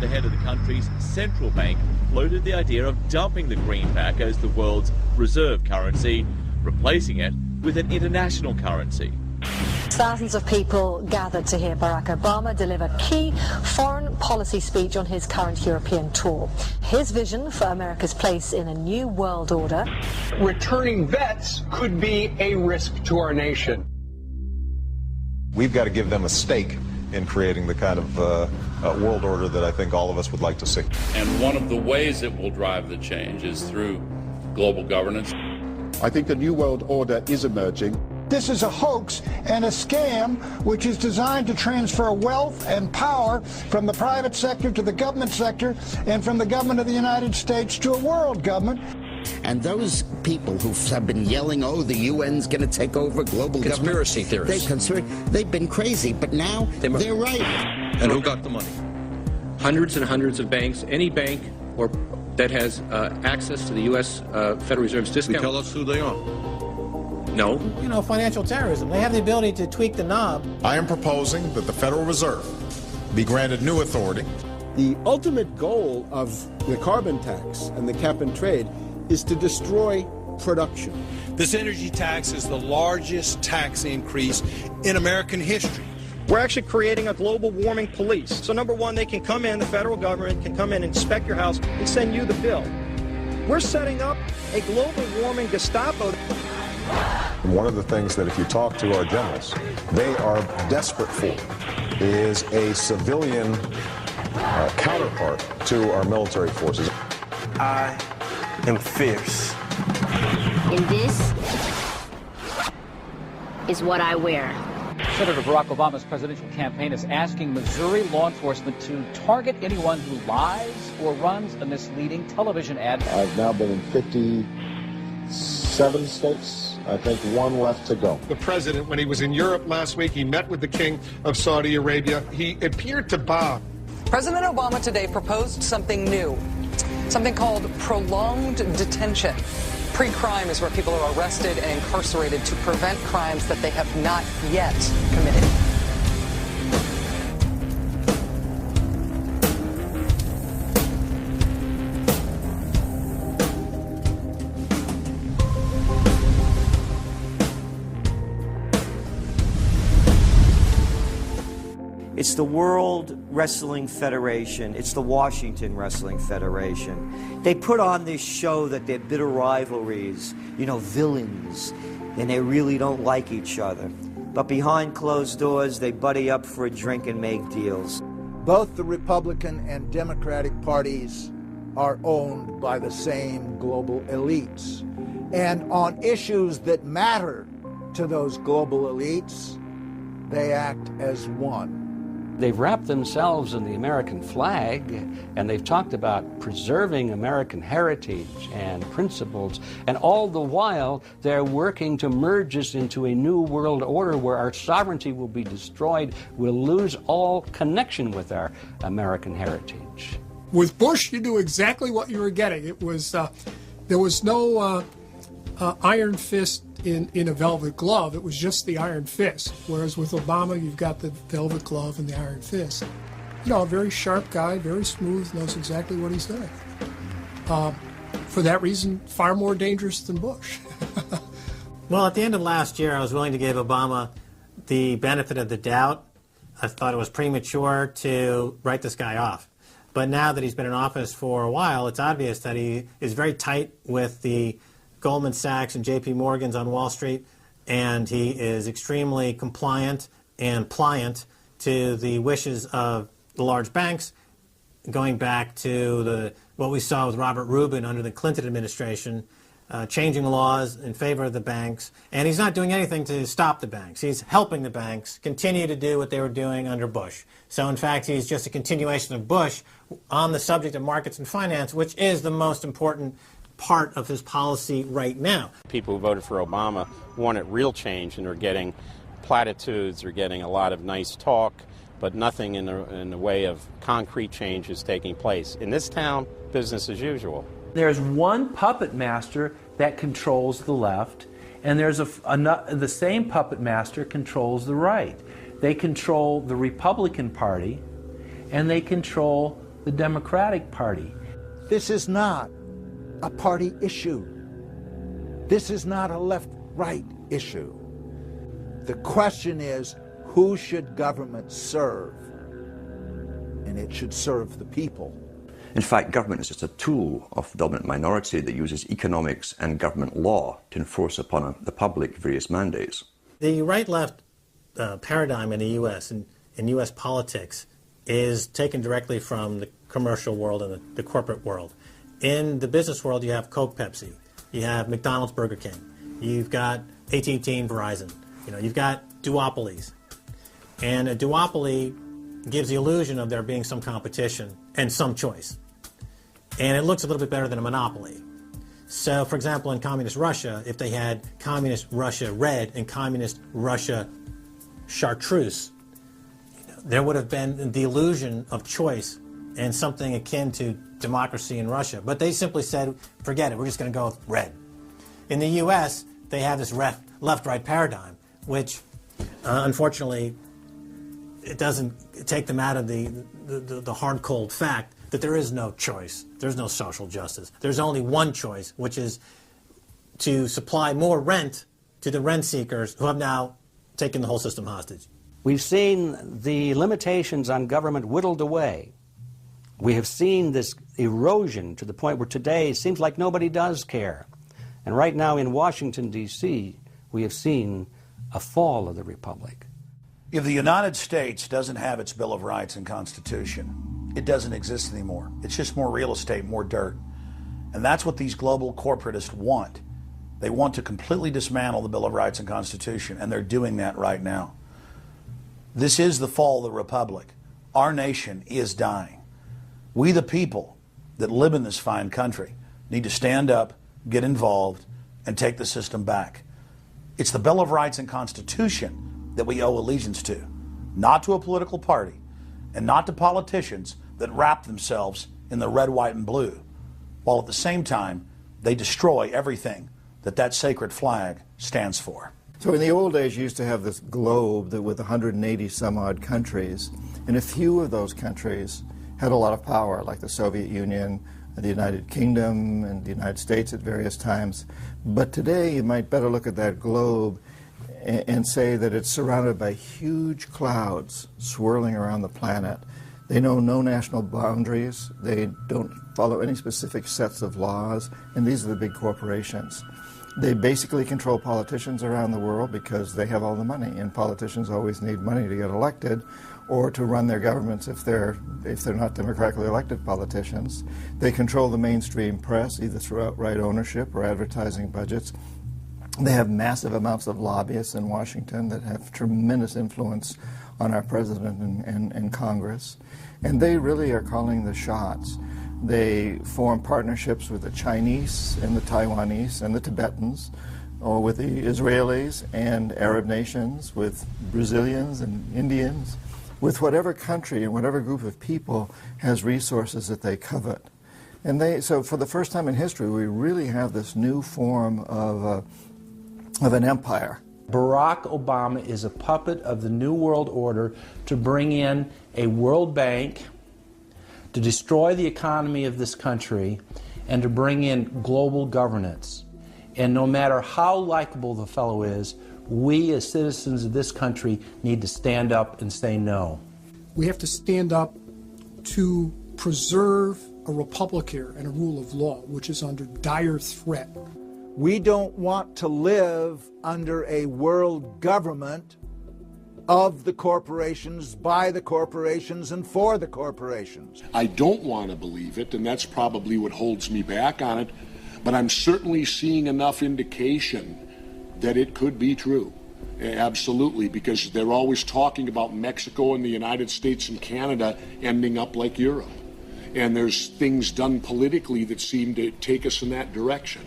the head of the country's central bank floated the idea of dumping the greenback as the world's reserve currency, replacing it with an international currency. Thousands of people gathered to hear Barack Obama deliver key foreign policy speech on his current European tour. His vision for America's place in a new world order. Returning vets could be a risk to our nation. We've got to give them a stake in creating the kind of world order that I think all of us would like to see. And one of the ways it will drive the change is through global governance. I think a new world order is emerging. This is a hoax and a scam which is designed to transfer wealth and power from the private sector to the government sector and from the government of the United States to a world government. And those people who have been yelling, oh, the UN's going to take over global conspiracy government. Theorists. They've been crazy, but now they're right. And who got the money? Hundreds and hundreds of banks. Any bank that has access to the U.S. Federal Reserve's discount. Tell us who they are. No. You know, financial terrorism. They have the ability to tweak the knob. I am proposing that the Federal Reserve be granted new authority. The ultimate goal of the carbon tax and the cap and trade is to destroy production. This energy tax is the largest tax increase in American history. We're actually creating a global warming police. So number one, they can come in, the federal government can come in, inspect your house, and send you the bill. We're setting up a global warming Gestapo. And one of the things that if you talk to our generals, they are desperate for is a civilian counterpart to our military forces. I am fierce. And this is what I wear. Senator Barack Obama's presidential campaign is asking Missouri law enforcement to target anyone who lies or runs a misleading television ad. I've now been in 57 states. I think one left to go. The president, when he was in Europe last week, he met with the King of Saudi Arabia. He appeared to bow. President Obama today proposed something new, something called prolonged detention. Pre-crime is where people are arrested and incarcerated to prevent crimes that they have not yet committed. It's the World Wrestling Federation. It's the Washington Wrestling Federation. They put on this show that they're bitter rivalries, you know, villains, and they really don't like each other. But behind closed doors, they buddy up for a drink and make deals. Both the Republican and Democratic parties are owned by the same global elites. And on issues that matter to those global elites, they act as one. They've wrapped themselves in the American flag, and they've talked about preserving American heritage and principles, and all the while they're working to merge us into a new world order where our sovereignty will be destroyed. We'll lose all connection with our American heritage. With Bush, you knew exactly what you were getting. It was there was no iron fist in a velvet glove. It was just the iron fist. Whereas with Obama, you've got the velvet glove and the iron fist. You know, a very sharp guy, very smooth, knows exactly what he's doing. For that reason, far more dangerous than Bush. Well, at the end of last year, I was willing to give Obama the benefit of the doubt. I thought it was premature to write this guy off. But now that he's been in office for a while, it's obvious that he is very tight with the Goldman Sachs and J.P. Morgan's on Wall Street, and he is extremely compliant and pliant to the wishes of the large banks, going back to what we saw with Robert Rubin under the Clinton administration, changing laws in favor of the banks. And he's not doing anything to stop the banks. He's helping the banks continue to do what they were doing under Bush. So, in fact, he's just a continuation of Bush on the subject of markets and finance, which is the most important part of his policy right now. People who voted for Obama wanted real change, and are getting platitudes, are getting a lot of nice talk, but nothing in the way of concrete change is taking place. In this town, business as usual. There's one puppet master that controls the left, and there's the same puppet master controls the right. They control the Republican Party, and they control the Democratic Party. This is not a party issue. This is not a left-right issue. The question is, who should government serve? And it should serve the people. In fact, government is just a tool of the dominant minority that uses economics and government law to enforce upon the public various mandates. The right-left paradigm in the U.S. and in U.S. politics is taken directly from the commercial world and the corporate world. In the business world, you have Coke, Pepsi. You have McDonald's, Burger King. You've got AT&T and Verizon. You've got duopolies. And a duopoly gives the illusion of there being some competition and some choice. And it looks a little bit better than a monopoly. So, for example, in Communist Russia, if they had Communist Russia Red and Communist Russia Chartreuse, there would have been the illusion of choice and something akin to democracy in Russia. But they simply said, forget it, we're just going to go with red. In the U.S., they have this left-right paradigm, which, unfortunately, it doesn't take them out of the hard, cold fact that there is no choice. There's no social justice. There's only one choice, which is to supply more rent to the rent seekers who have now taken the whole system hostage. We've seen the limitations on government whittled away. We have seen this erosion to the point where today it seems like nobody does care. And right now in Washington, D.C., we have seen a fall of the republic. If the United States doesn't have its Bill of Rights and Constitution, it doesn't exist anymore. It's just more real estate, more dirt. And that's what these global corporatists want. They want to completely dismantle the Bill of Rights and Constitution, and they're doing that right now. This is the fall of the republic. Our nation is dying. We, the people that live in this fine country, need to stand up, get involved, and take the system back. It's the Bill of Rights and Constitution that we owe allegiance to, not to a political party, and not to politicians that wrap themselves in the red, white, and blue, while at the same time they destroy everything that sacred flag stands for. So in the old days, you used to have this globe that with 180 some odd countries, and a few of those countries had a lot of power, like the Soviet Union, the United Kingdom, and the United States at various times. But today, you might better look at that globe and say that it's surrounded by huge clouds swirling around the planet. They know no national boundaries. They don't follow any specific sets of laws, and these are the big corporations. They basically control politicians around the world because they have all the money, and politicians always need money to get elected or to run their governments if they're not democratically elected politicians. They control the mainstream press, either through outright ownership or advertising budgets. They have massive amounts of lobbyists in Washington that have tremendous influence on our president and Congress. And they really are calling the shots. They form partnerships with the Chinese and the Taiwanese and the Tibetans, or with the Israelis and Arab nations, with Brazilians and Indians, with whatever country and whatever group of people has resources that they covet. And so for the first time in history, we really have this new form of an empire. Barack Obama is a puppet of the New World Order to bring in a World Bank, to destroy the economy of this country, and to bring in global governance. And no matter how likable the fellow is, we as citizens of this country need to stand up and say no. We have to stand up to preserve a republic here and a rule of law, which is under dire threat. We don't want to live under a world government of the corporations, by the corporations, and for the corporations. I don't want to believe it, and that's probably what holds me back on it, but I'm certainly seeing enough indication that it could be true. Absolutely, because they're always talking about Mexico and the United States and Canada ending up like Europe. And there's things done politically that seem to take us in that direction.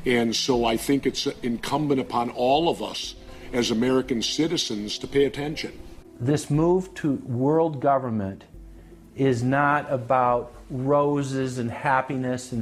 And so I think it's incumbent upon all of us as American citizens to pay attention. This move to world government is not about roses and happiness and